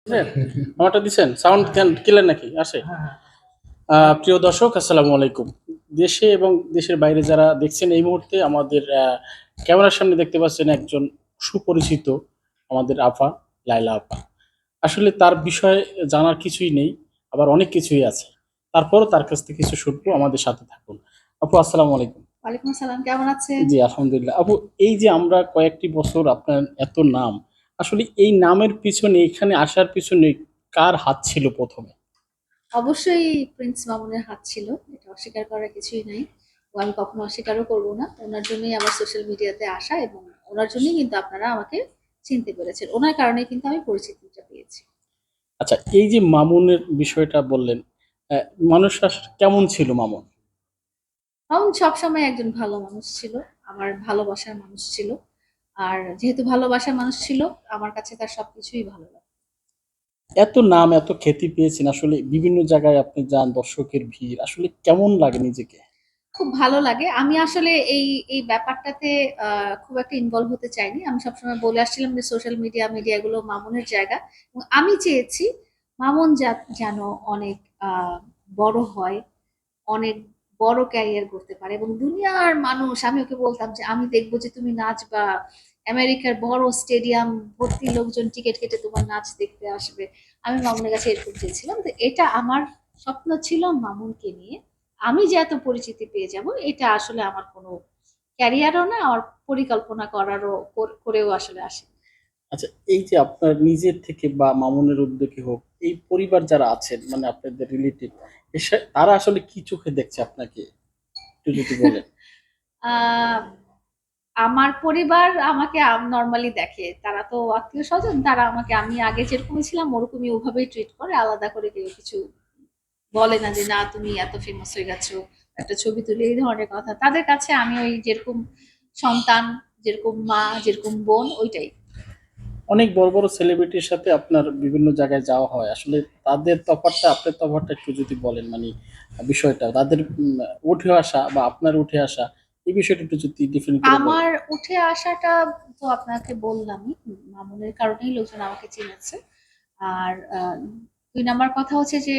দিছেন? আমারটা দিছেন? সাউন্ড ক্লিয়ার নাকি? আসে? প্রিয় দর্শক আসসালামু আলাইকুম। দেশে এবং দেশের বাইরে যারা দেখছেন এই মুহূর্তে আমাদের ক্যামেরার সামনে দেখতে পাচ্ছেন একজন সুপরিচিত আমাদের আপা, লায়লা আপা। আসলে তার বিষয়ে জানার কিছুই নেই, আবার অনেক কিছুই আছে। তারপরও তার কাছ থেকে কিছু শুনবো, আমাদের সাথে থাকুন। আপু আসসালামু আলাইকুম। ওয়ালাইকুম আসসালাম। কেমন আছেন? জি, আলহামদুলিল্লাহ। আপু এই যে আমরা কয়েকটি বছর আপনার এত নাম, আসলে এই নামের পিছনে এখানে আসার পিছনে কার হাত ছিল ১ম এ? অবশ্যই প্রিন্স মামুনের হাত ছিল। এটা অস্বীকার করার কিছুই নাই। ও আমি কখনো অস্বীকারও করব না। ওনার জন্যই আমার সোশ্যাল মিডিয়াতে আসা এবং ওনার জন্যই কিন্তু আপনারা আমাকে চিনতে পেরেছেন। ওনার কারণেই কিন্তু আমি পরিচিতিটা পেয়েছি। আচ্ছা, এই যে মামুনের বিষয়টা বললেন, অ্যা মানুষ কেমন ছিল মামুন? মামুন সবসময় একজন ভালো মানুষ ছিল। আমার ভালোবাসার মানুষ ছিল। আর যেহেতু ভালোবাসার মানুষ ছিল, আমার কাছে তার সবকিছুই ভালো লাগে। এত নাম, এত খ্যাতি পেয়েছেন, আসলে বিভিন্ন জায়গায় আপনি যান, দর্শকের ভিড়, আসলে কেমন লাগে নিজেকে? খুব ভালো লাগে। আমি আসলে এই ব্যাপারটাতে খুব একটা ইনভলভ হতে চাইনি। আমি সবসময় বলে আসছিলাম যে সোশ্যাল মিডিয়া গুলো মামুনের জায়গা। এবং আমি চেয়েছি মামুন যেন অনেক আ বড় হয়, অনেক বড় ক্যারিয়ার করতে পারে এবং দুনিয়ার মানুষ আমি ওকে বলতাম যে, "আমি দেখব যে তুমি নাচবা। আমেরিকার বড় স্টেডিয়াম ভর্তি লোকজন টিকেট কেটে তোমার নাচ দেখতে আসবে।" আমি মামুনের কাছে এরকম চেয়েছিলাম। তো এটা আমার স্বপ্ন ছিল মামুনকে নিয়ে। আমি যে এত পরিচিতি পেয়ে যাব এটা আসলে আমার কোনো ক্যারিয়ারও না, আমার পরিকল্পনা করারও করেও আসলে আসেনি। আচ্ছা, এই যে আপনার নিজের থেকে বা মামুনের উদ্যোগে হোক, এই পরিবার যারা আছেন মানে আপনাদের রিলেটিভ, তারা আসলে কি চোখে দেখছে আপনাকে? একটু যদি বলেন। আ আমার পরিবার আমাকে নরমালি দেখে। তারা তো আত্মীয়স্বজন। তারা আমাকে আমি আগে যেরকম ছিলাম ওরকমই ওভাবেই ট্রিট করে। আলাদা করে কেউ কিছু বলে না যে, "না তুমি এত ফেমাস হয়ে গেছো। একটা ছবি তুলে" এই ধরনের কথা। তাদের কাছে আমি ওই যেরকম সন্তান, যেরকম মা, যেরকম বোন ওইটাই। অনেক বড়, বড় সেলিব্রিটির সাথে আপনার বিভিন্ন জায়গায় যাওয়া হয়। আসলে তাদের তফাৎটা, আপনার তফাৎটা একটু যদি বলেন মানে বিষয়টা। তাদের উঠে আসা বা আপনার উঠে আসা, এই বিষয়টা একটু যদি ডিফাইন করে বলেন। আমার উঠে আসাটা তো আপনাকে বললামই। মামুনের কারণেই লোকজন আমাকে চিনেছে। আর ২ নাম্বার কথা হচ্ছে যে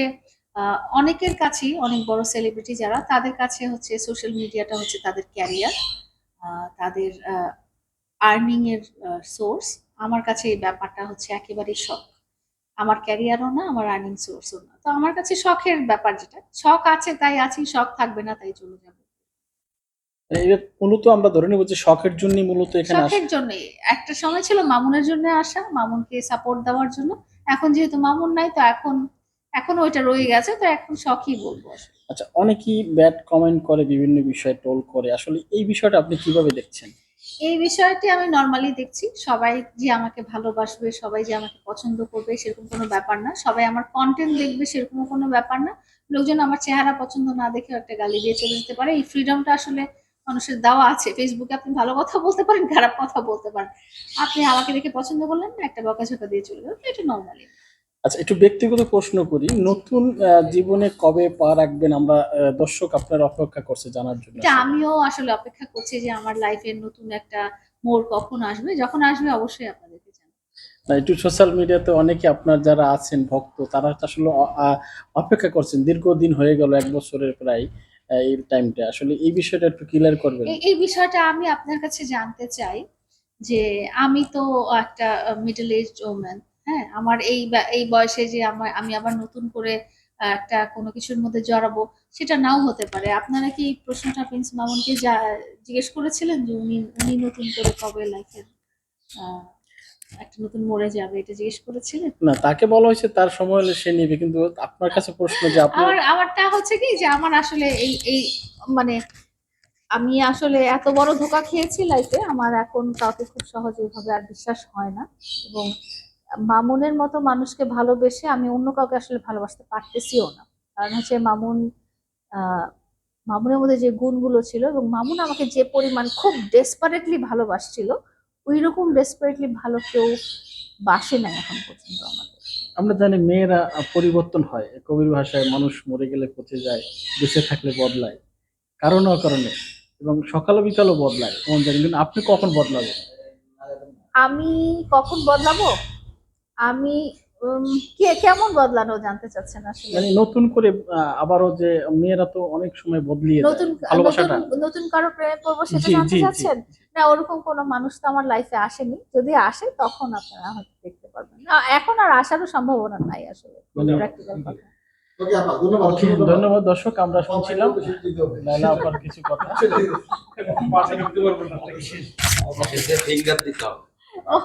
অনেকের কাছেই অনেক বড় সেলিব্রিটি যারা তাদের কাছে হচ্ছে সোশ্যাল মিডিয়াটা হচ্ছে তাদের ক্যারিয়ার, তাদের আর্নিং এর সোর্স। আমার কাছে এই ব্যাপারটা হচ্ছে একেবারেই শখ। আমার ক্যারিয়ারও না, আমার আর্নিং সোর্সও না। তো আমার কাছে শখের ব্যাপার যেটা। শখ আছে তাই আছি, শখ থাকবে না তাই চলে যাবে। এটা মূলত আমরা ধরে নেব যে শখের জন্যই মূলত এখানে শখের জন্যই। একটা সময় ছিল মামুনের জন্য আসা, মামুনকে সাপোর্ট দেওয়ার জন্য। এখন যেহেতু মামুন নাই তো এখনো ওইটা রয়ে গেছে। তো এখন শখই বলবো আসলে। আচ্ছা, অনেকেই ব্যাড কমেন্ট করে, বিভিন্ন বিষয়ে ট্রোল করে। আসলে এই বিষয়টা আপনি কিভাবে দেখছেন? এই বিষয়টি আমি নরমালি দেখছি। সবাই যে আমাকে ভালোবাসবে, সবাই যে আমাকে পছন্দ করবে সেরকম কোনো ব্যাপার না। সবাই আমার কনটেন্ট দেখবে সেরকমও কোনো ব্যাপার না। লোকজন আমার চেহারা পছন্দ না দেখেও একটা গালি দিয়ে চলে যেতে পারে। এই ফ্রিডমটা আসলে মানুষের দেওয়া আছে। ফেসবুকে আপনি ভালো কথা বলতে পারেন, খারাপ কথা বলতে পারেন। আপনি আমাকে দেখে পছন্দ করলেন না, একটা বকাঝকা দিয়ে চলে গেলেন। এটা নরমালি। আচ্ছা, একটু ব্যক্তিগত প্রশ্ন করি। জি। নতুন জীবনে কবে পা রাখবেন? আমরা দর্শক আপনার অপেক্ষা করছে জানার জন্য এটা আসলে। আমিও আসলে অপেক্ষা করছি যে আমার লাইফের নতুন একটা মোড় কখন আসবে। যখন আসবে অবশ্যই আপনাদেরকে জানাবো। না, একটু সোশ্যাল মিডিয়াতে অনেকে আপনার যারা আছেন ভক্ত, তারা তো আসলে অপেক্ষা করছেন। দীর্ঘদিন হয়ে গেল ১ বছরের প্রায় এই টাইমটা। আসলে এই বিষয়টা একটু ক্লিয়ার করবেন? এই বিষয়টা আমি আপনার কাছে জানতে চাই যে আমি তো একটা মিডল এজড ওম্যান। হ্যাঁ? আমার এই বয়সে যে আমি আবার নতুন করে একটা কোনো কিছুর মধ্যে জড়াবো সেটা নাও হতে পারে। আপনারা কি এই প্রশ্নটা প্রিন্স মামুনকে জিজ্ঞেস করেছিলেন যে উনি নতুন করে কবে লাইফের আ একটা নতুন মোড়ে যাবে এটা জিজ্ঞেস করেছিলেন? না, তাকে বলা হয়েছে তার সময় হলে সে নিবে। কিন্তু আপনার কাছে প্রশ্ন যে আপনি আমারটা হচ্ছে কি যে আমার আসলে এই মানে আমি আসলে এত বড় ধোঁকা খেয়েছি লাইফে আমার এখন কাউকে খুব সহজে এভাবে আর বিশ্বাস হয় না এবং মামুনের মতো মানুষকে ভালোবেসে আমি অন্য কাউকে আসলে ভালোবাসতে পারতেছিও না। কারণ হচ্ছে আহ মামুনের মধ্যে যে গুণগুলো ছিল এবং মামুন আমাকে যে পরিমাণ খুব ডেসপারেটলি ভালোবাসছিল ওই রকম ডেসপারেটলি ভালো কেউ বাসে নাই এখন পর্যন্ত আমাকে। আমরা জানি মেয়েরা পরিবর্তন হয়। কবির ভাষায় মানুষ মরে গেলে পচে যায়, বেঁচে থাকলে বদলায়। কারণে অকারণে এবং সকালও বিকালও বদলায়। এমন জানি। কিন্তু আপনি কখন বদলাবেন? আমি কখন বদলাবো? আমি কেমন বদলানো জানতে চাচ্ছেন আসলে? মানে নতুন করে আবারও যে মেয়েরা তো অনেক সময় বদলিয়ে যায় নতুন ভালোবাসাটা। নতুন কারো প্রেমে পড়বো সেটা জি জানতে জি জি। চাচ্ছেন? না, ওরকম কোনো মানুষ তো আমার লাইফে আসেনি। যদি আসে তখন আপনারা হয়তো দেখতে পারবেন। না, এখন আর আসারও সম্ভাবনা নাই আসলে। মানে প্র্যাকটিক্যাল কথা। ওকে, ধন্যবাদ দর্শক, আমরা শুনছিলাম লায়লা আপার কিছু কথা। ফিঙ্গার দিতে হবে। ও